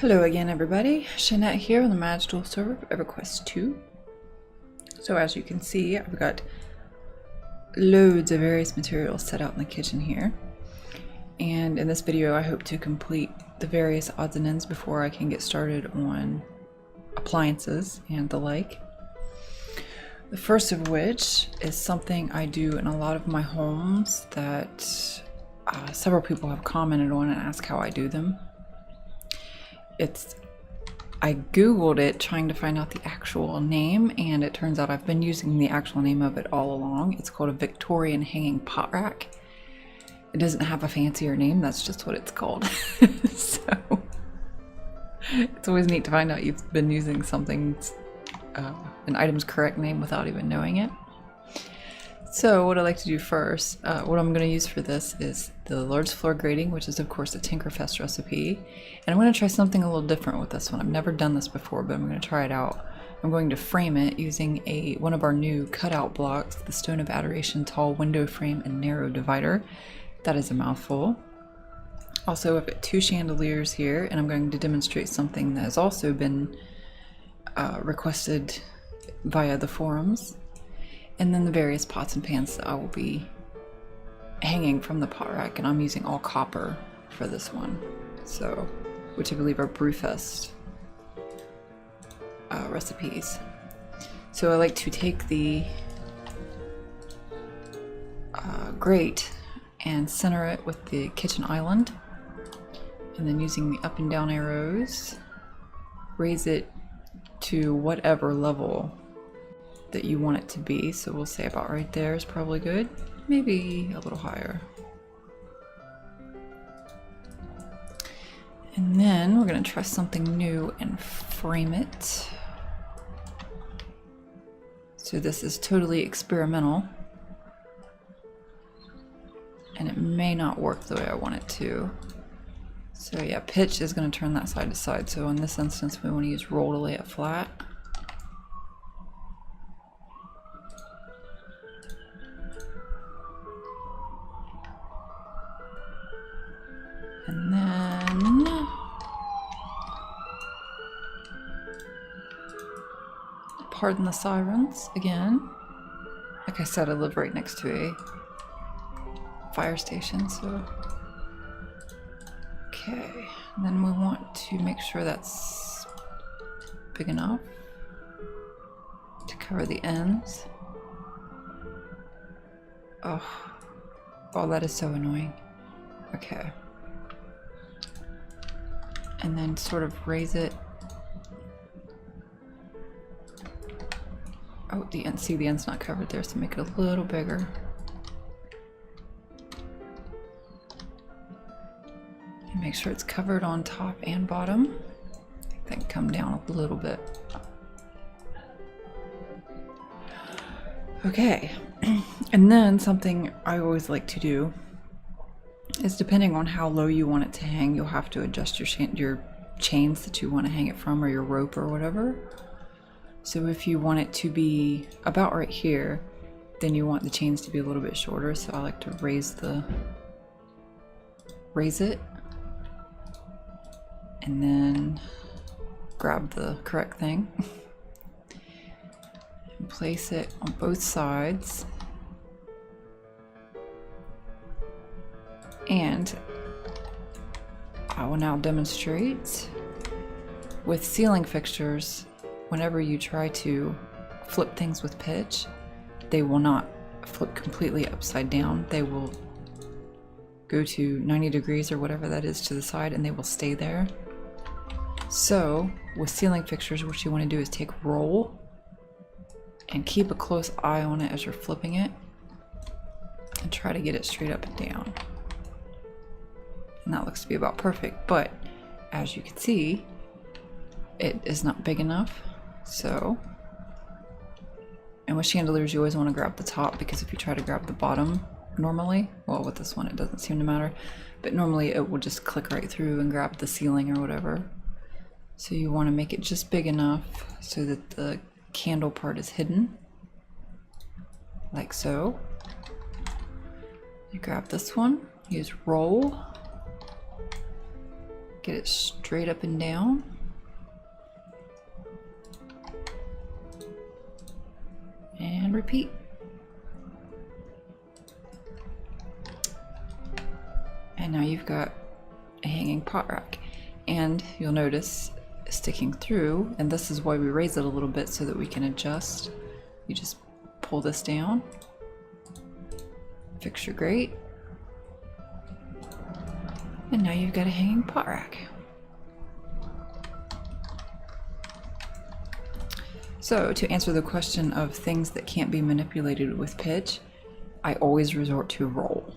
Hello again everybody, Shanette here on the Magical server of Everquest 2. So as you can see, I've got loads of various materials set out in the kitchen here. And in this video I hope to complete the various odds and ends before I can get started on appliances and the like. The first of which is something I do in a lot of my homes that several people have commented on and asked how I do them. I googled it trying to find out the actual name, and it turns out I've been using the actual name of it all along. It's called a Victorian hanging pot rack. It doesn't have a fancier name, that's just what it's called. So it's always neat to find out you've been using something, an item's correct name without even knowing it. So what I like to do first, what I'm going to use for this is the large floor grating, which is of course a Tinkerfest recipe. And I'm going to try something a little different with this one. I've never done this before, but I'm going to try it out. I'm going to frame it using one of our new cutout blocks, the Stone of Adoration tall window frame and narrow divider. That is a mouthful. Also, I've got two chandeliers here, and I'm going to demonstrate something that has also been requested via the forums. And then the various pots and pans that I will be hanging from the pot rack, and I'm using all copper for this one, so which I believe are Brewfest recipes. So I like to take the grate and center it with the kitchen island, and then using the up and down arrows, raise it to whatever level that you want it to be. So we'll say about right there is probably good, maybe a little higher. And then we're going to try something new and frame it. So this is totally experimental, and it may not work the way I want it to. So yeah, pitch is going to turn that side to side, so in this instance we want to use roll to lay it flat. And then pardon the sirens again. Like I said, I live right next to a fire station, so okay. And then we want to make sure that's big enough to cover the ends. Oh, that is so annoying. Okay. And then sort of raise it. Oh, the end. See, the end's not covered there, so make it a little bigger. And make sure it's covered on top and bottom. Then come down a little bit. Okay. And then something I always like to do is, depending on how low you want it to hang, you'll have to adjust your chains that you want to hang it from, or your rope or whatever. So if you want it to be about right here, then you want the chains to be a little bit shorter. So I like to raise it and then grab the correct thing and place it on both sides. And I will now demonstrate with ceiling fixtures. Whenever you try to flip things with pitch, they will not flip completely upside down. They will go to 90 degrees or whatever that is to the side, and they will stay there. So with ceiling fixtures, what you want to do is take roll and keep a close eye on it as you're flipping it, and try to get it straight up and down. And that looks to be about perfect, but as you can see, it is not big enough. So, and with chandeliers you always want to grab the top, because if you try to grab the bottom normally, well, with this one it doesn't seem to matter, but normally it will just click right through and grab the ceiling or whatever. So you want to make it just big enough so that the candle part is hidden, like so. You grab this one, use roll, Get it straight up and down. And repeat. And now you've got a hanging pot rack. And you'll notice sticking through, and this is why we raise it a little bit so that we can adjust. You just pull this down. Fix your grate. And now you've got a hanging pot rack. So to answer the question of things that can't be manipulated with pitch, I always resort to roll.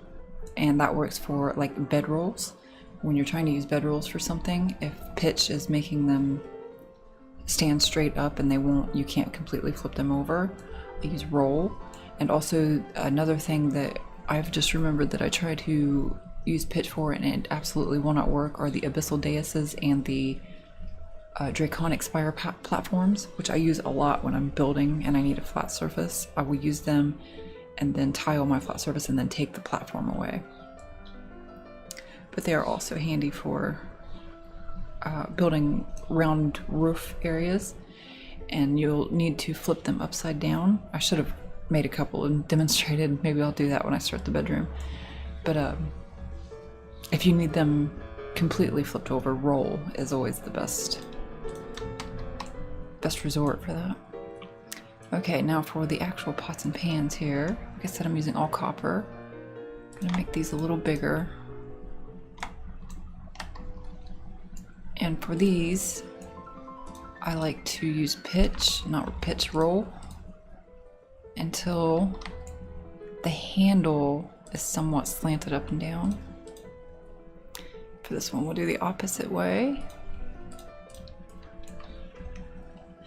And that works for like bed rolls. When you're trying to use bed rolls for something, if pitch is making them stand straight up and you can't completely flip them over, I use roll. And also another thing that I've just remembered that I try to use pitch for and it absolutely will not work are the abyssal daises and the draconic spire platforms, which I use a lot when I'm building and I need a flat surface. I will use them and then tile my flat surface and then take the platform away. But they are also handy for building round roof areas, and you'll need to flip them upside down. I should have made a couple and demonstrated. Maybe I'll do that when I start the bedroom. But if you need them completely flipped over, roll is always the best resort for that. Okay, now for the actual pots and pans here. Like I said, I'm using all copper. I'm gonna make these a little bigger. And for these, I like to use pitch, not pitch, roll, until the handle is somewhat slanted up and down. For this one, we'll do the opposite way.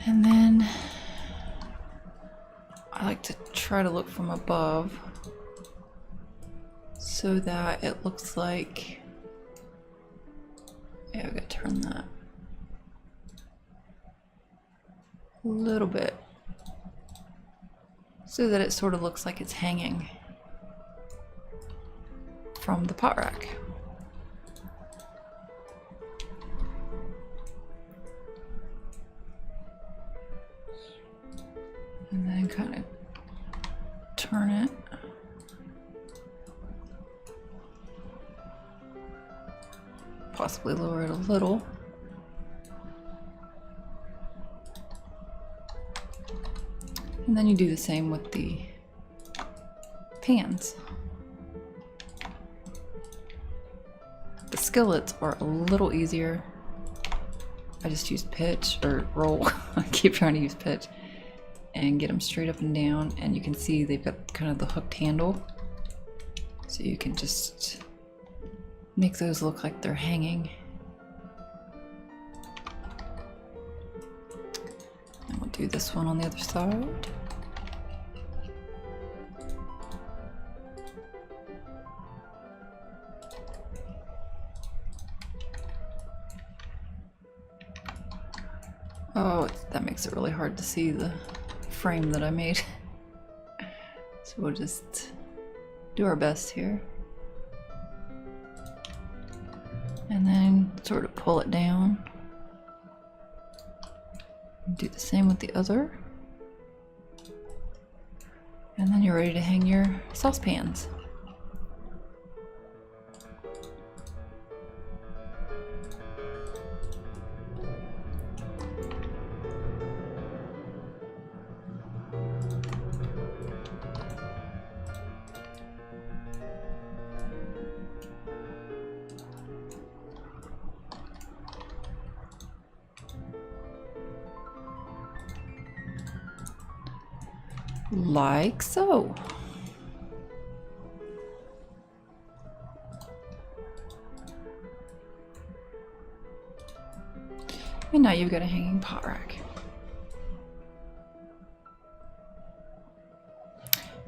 And then I like to try to look from above so that it looks like, yeah, we gotta turn that a little bit so that it sort of looks like it's hanging from the pot rack. And then kind of turn it. Possibly lower it a little. And then you do the same with the pans. The skillets are a little easier. I just use pitch or roll. I keep trying to use pitch and get them straight up and down, and you can see they've got kind of the hooked handle, so you can just make those look like they're hanging. And we'll do this one on the other side. Oh, that makes it really hard to see the frame that I made. So we'll just do our best here. And then sort of pull it down. Do the same with the other. And then you're ready to hang your saucepans. Like so. And now you've got a hanging pot rack.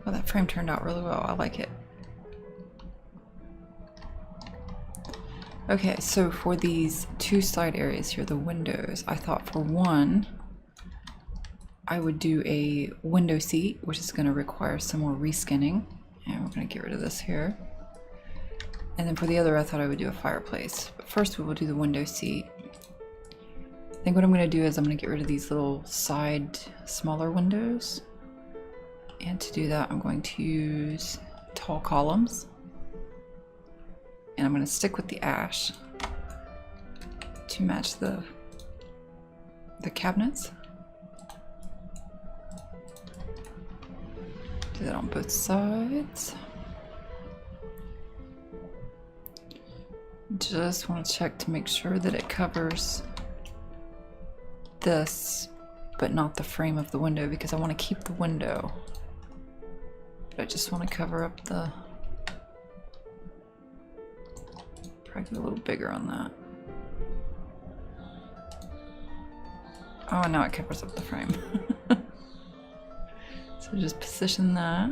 Well, that frame turned out really well. I like it. Okay, so for these two side areas here, the windows, I thought for one, I would do a window seat, which is going to require some more reskinning. And we're going to get rid of this here. And then for the other, I thought I would do a fireplace. But first we will do the window seat. I think what I'm going to do is I'm going to get rid of these little side smaller windows. And to do that, I'm going to use tall columns. And I'm going to stick with the ash to match the cabinets. Do that on both sides. Just want to check to make sure that it covers this, but not the frame of the window, because I want to keep the window. But I just want to cover up the... Probably get a little bigger on that. Oh, now it covers up the frame. So just position that.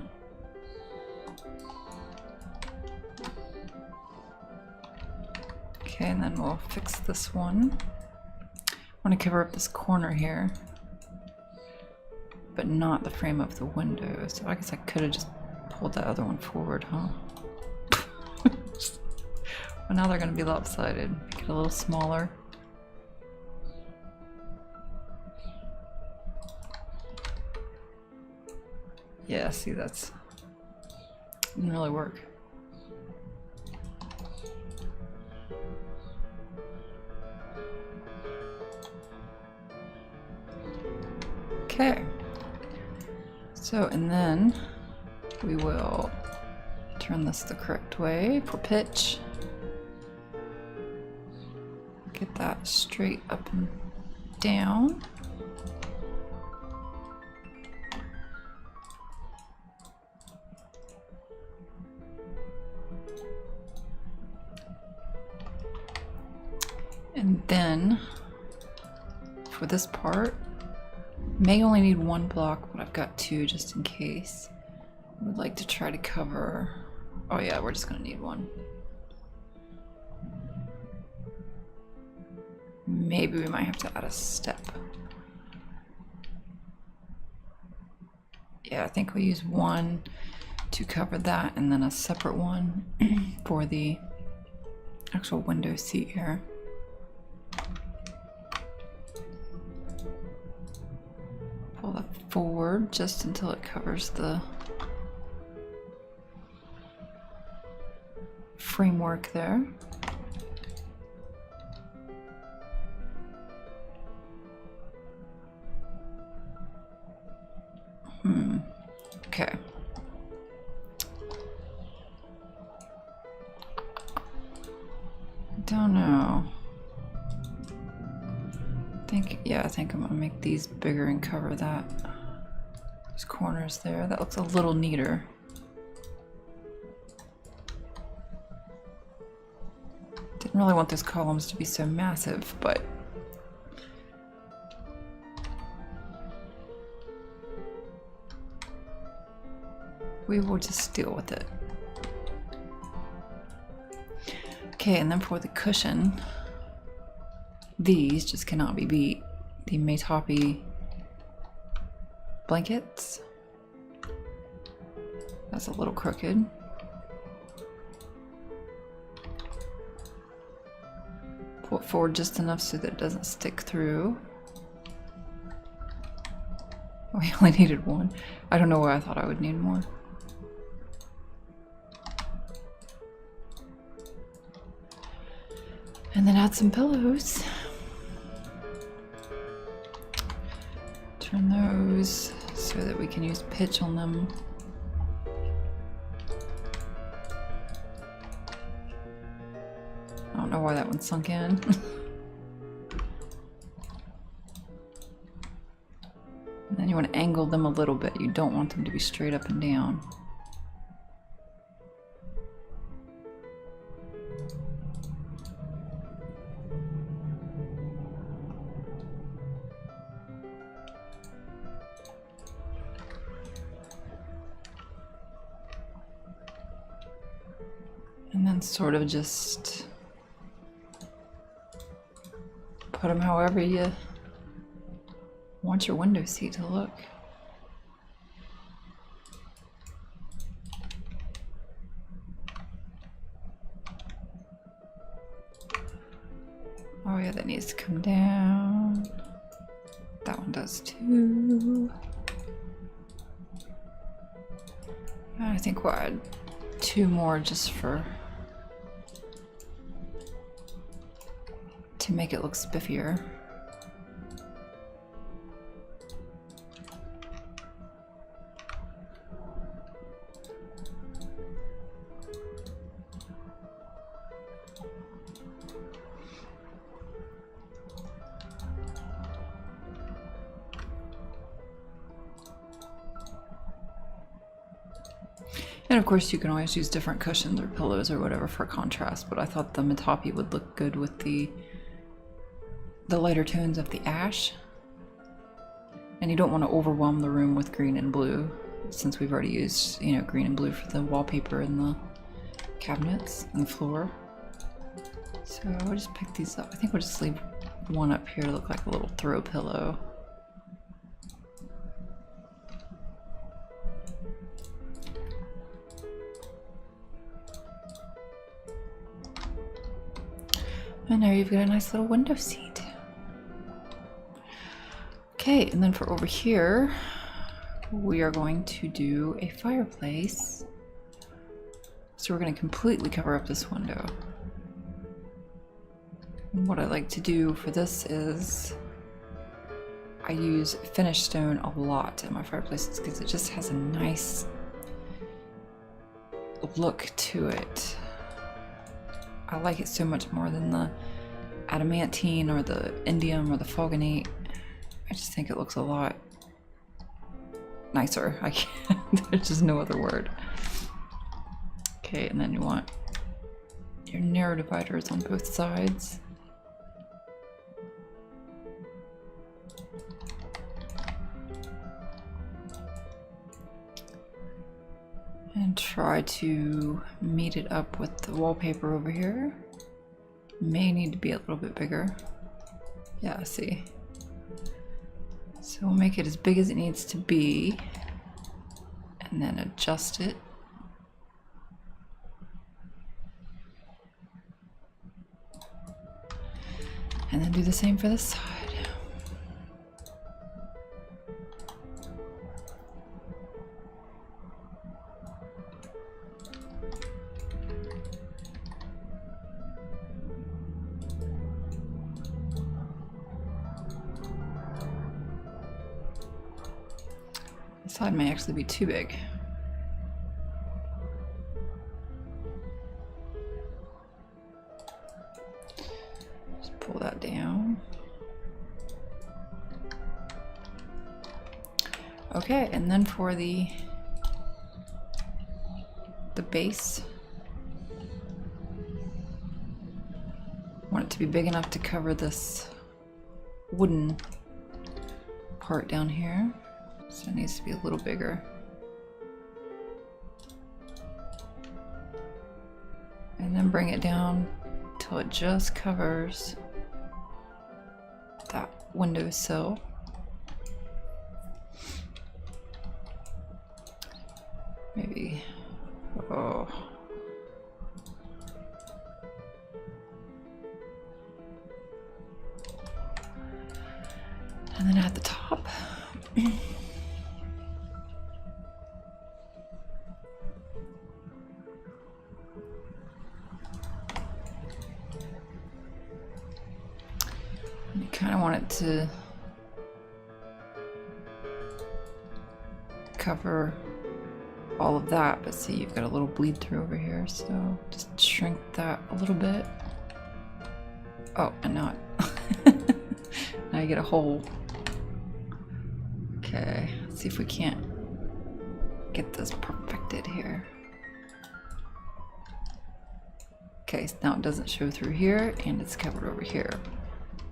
Okay, and then we'll fix this one. I want to cover up this corner here, but not the frame of the window. So I guess I could have just pulled that other one forward, huh? Well, now they're going to be lopsided. Make it a little smaller. Yeah, see, that's didn't really work. Okay. So, and then we will turn this the correct way for pitch. Get that straight up and down. And then for this part, may only need one block, but I've got two just in case. I would like to try to cover... Oh yeah, we're just gonna need one. Maybe we might have to add a step. Yeah, I think we'll use one to cover that, and then a separate one for the actual window seat here. Pull that forward just until it covers the framework there. Okay. I don't know. I think I'm gonna make these bigger and cover that. Those corners there. That looks a little neater. Didn't really want those columns to be so massive, but we will just deal with it. Okay, and then for the cushion, these just cannot be beat. The Maytopi blankets. That's a little crooked. Pull it forward just enough so that it doesn't stick through. We only needed one. I don't know why I thought I would need more. And then add some pillows. Turn those so that we can use pitch on them. I don't know why that one sunk in. And then you want to angle them a little bit. You don't want them to be straight up and down. And then sort of just put them however you want your window seat to look. Oh yeah, that needs to come down. That one does too. I think we'll add 2 more just to make it look spiffier. And of course you can always use different cushions or pillows or whatever for contrast, but I thought the matapi would look good with the lighter tones of the ash. And you don't want to overwhelm the room with green and blue, since we've already used, you know, green and blue for the wallpaper and the cabinets and the floor. So we'll just pick these up. I think we'll just leave one up here to look like a little throw pillow. And there you've got a nice little window seat. Okay, and then for over here, we are going to do a fireplace. So we're going to completely cover up this window. And what I like to do for this is I use finished stone a lot in my fireplaces because it just has a nice look to it. I like it so much more than the adamantine or the indium or the fulgonate. I just think it looks a lot nicer. I can't, there's just no other word. Okay, and then you want your narrow dividers on both sides. And try to meet it up with the wallpaper over here. May need to be a little bit bigger. Yeah, see. So we'll make it as big as it needs to be and then adjust it. And then do the same for this side. This side may actually be too big. Just pull that down. Okay, and then for the base, I want it to be big enough to cover this wooden part down here. So it needs to be a little bigger. And then bring it down till it just covers that windowsill. Maybe, oh. And then at the top, you kind of want it to cover all of that, but see, you've got a little bleed through over here, so just shrink that a little bit. Oh, and now now you get a hole. Okay, let's see if we can't get this perfected here. Okay, so now it doesn't show through here, and it's covered over here.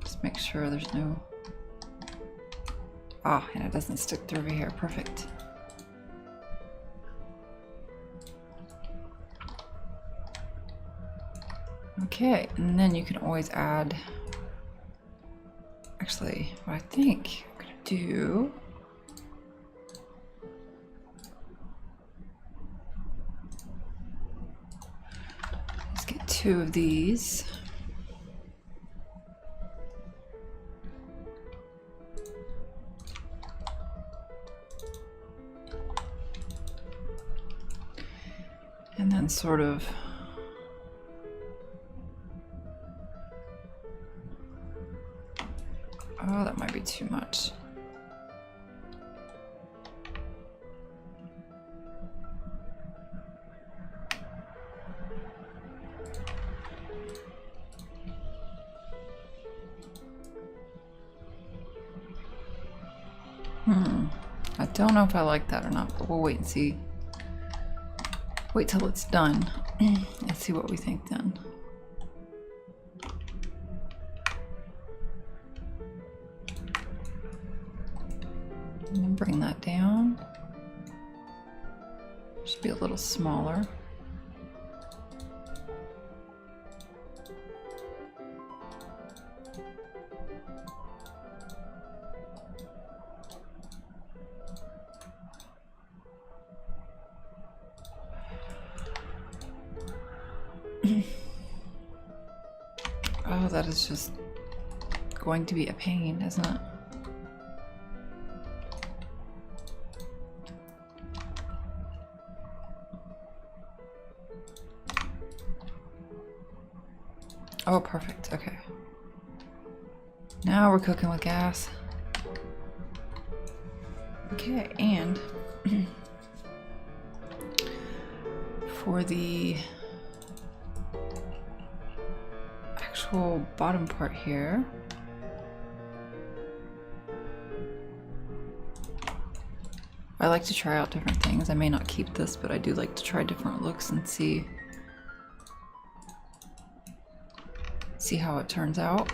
Just make sure there's no... Ah, and it doesn't stick through over here. Perfect. Okay, and then you can always add... Actually, what I think I'm gonna do... Let's get 2 of these. And then sort of oh, that might be too much. I don't know if I like that or not, but we'll wait and see. Wait till it's done and see what we think then. And then bring that down. Should be a little smaller. Oh, that is just going to be a pain, isn't it? Oh, perfect. Okay. Now we're cooking with gas. Okay, and for the actual bottom part here, I like to try out different things. I may not keep this, but I do like to try different looks and see how it turns out.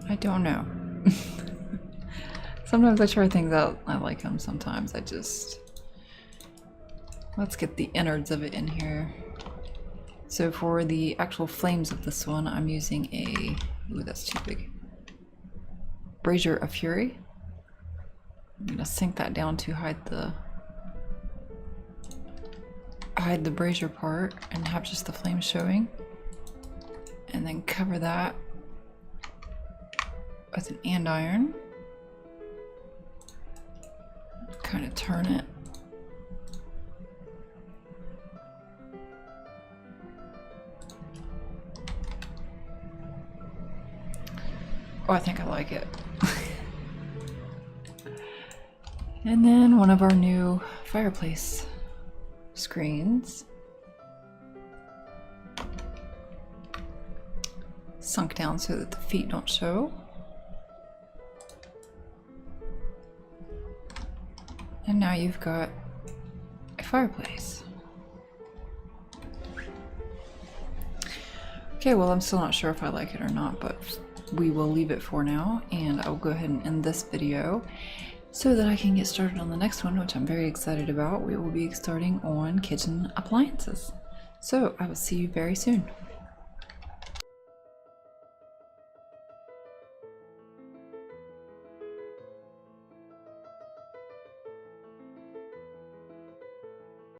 I don't know. Sometimes I try things out, I like them, sometimes I just... Let's get the innards of it in here. So for the actual flames of this one, I'm using a... Ooh, that's too big. Brazier of Fury. I'm gonna sink that down to hide the brazier part and have just the flames showing. And then cover that with an andiron. Kind of turn it. Oh, I think I like it. And then one of our new fireplace screens. Sunk down so that the feet don't show. And now you've got a fireplace. Okay, well, I'm still not sure if I like it or not, but we will leave it for now, and I'll go ahead and end this video so that I can get started on the next one, which I'm very excited about. We will be starting on kitchen appliances. So I will see you very soon.